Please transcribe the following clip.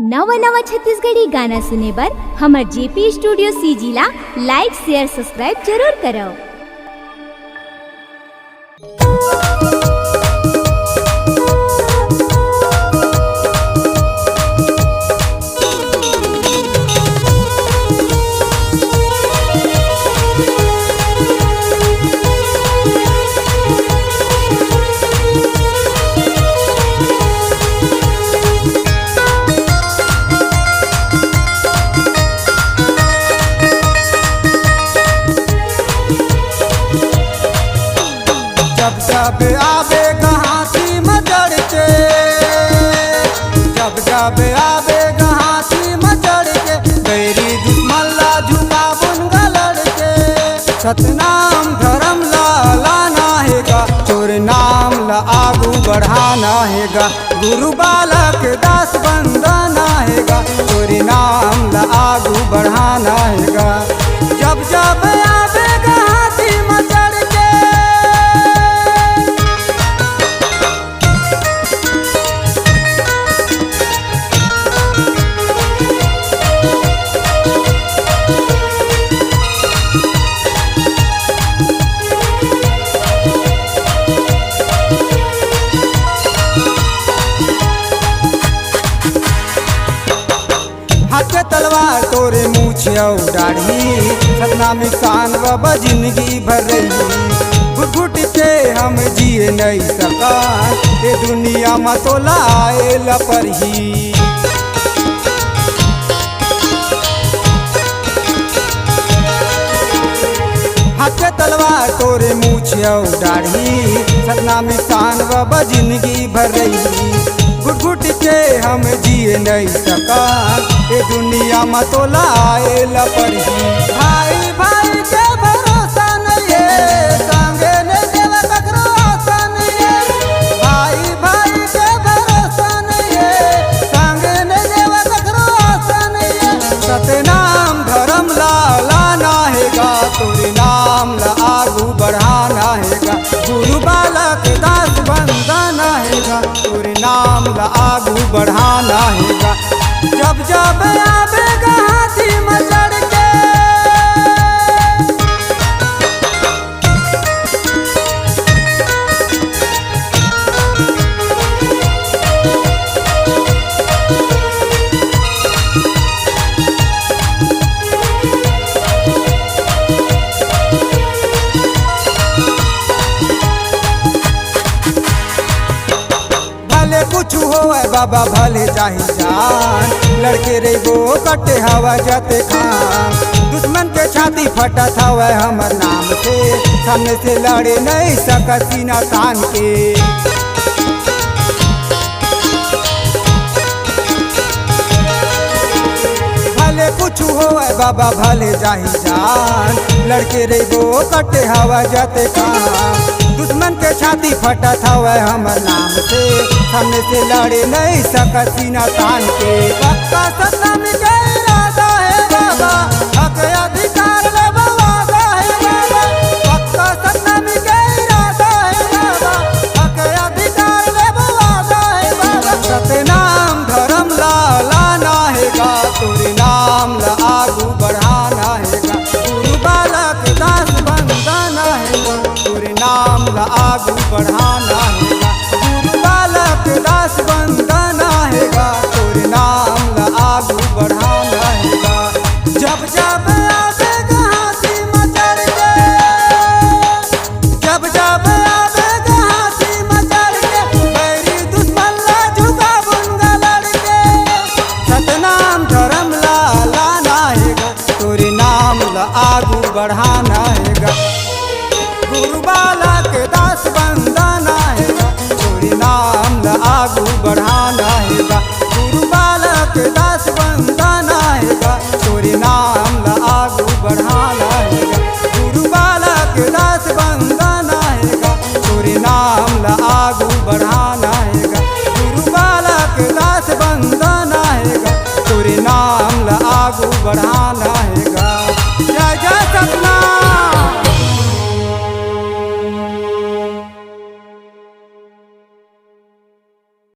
नवा नवा छत्तीसगढ़ी गाना सुने बर हमर जेपी स्टूडियो सीजी ला लाइक शेयर सब्सक्राइब जरूर करो। जब जब आवे घाटी मचड़ के, जब जब आवे घाटी मचड़ के, गैरी दुश्मन ला झुका बुनगा लड़के। सतनाम धर्म ला लाना हैगा, तोर नाम ला आगू बढ़ाना हैगा। गुरु बालक दास बंदना हैगा, तोर नाम ला आगू बढ़ाना हैगा। जब जब आवे घाटी मचड़ के, हाथ तलवार तोरे मूछ और दाढ़ी, सतना में कान बाबा जिंदगी भर रही। घुट घुट के हम जिए नहीं सका, ये दुनिया में तो लाए लपरही। हाथ तलवार तोरे मूछ और दाढ़ी, सतना में कान बाबा जिंदगी भर रही। घुट घुट के हम जिए नहीं सका, ये दुनिया में तो लाए लपरही। भाई भाई के भरोसा नहीं है, संगे नहीं देवा ककरो आशा नहीं है। भाई भाई के भरोसा नहीं है, संगे नहीं देवा ककरो आशा नहीं है। सतनाम धर्म ला लाना हैगा, तोरे नाम ला आगू बढ़ाना हैगा। गुरु बालक दास बंदना हैगा, तोरे नाम ला आगू बढ़ाना हैगा। जब जब आवे घाटी मचड़ के, भले कुछ हो बाबा भले चाहे जान, लड़के रे गो कटे हवा जाते खान। दुश्मन के छाती फटा था वह हमर नाम से, सामने से लड़े नहीं सका सीना तान के। भले कुछ हो बाबा भले चाहे जान, लड़के रे गो कटे हवा जाते खान। दुश्मन के छाती फटा था वह हमर नाम से, सामने से लड़े नहीं सका सीना तान के। पक्का सतनाम के इरादा है बाबा, हक अधिकार ले वादा है बाबा। पक्का सतनाम के इरादा है बाबा, हक अधिकार ले वादा है बाबा। सतनाम धर्म ला लाना हैगा, तोरे नाम ला आगू बढ़ाना हैगा। गुरु बालक दास बंदना हैगा, तोरे नाम ला आगू बढ़ाना हैगा। गुरु बालक दास बंदना हैगा, तोरे नाम ला आगू बढ़ाना हैगा। जब जब आवे घाटी मचड़ के, जब जब आवे घाटी मचड़ के, बैरी दुश्मन ला झुका बुनगा लड़के। सतनाम धर्म ला लाना हैगा, तोरे नाम ला आगू बढ़ाना हैगा। गुरु बालक दास बंदना हैगा, तोरे नाम ला आगू बढ़ाना हैगा। गुरु बालक दास बंदना हैगा, तोरे नाम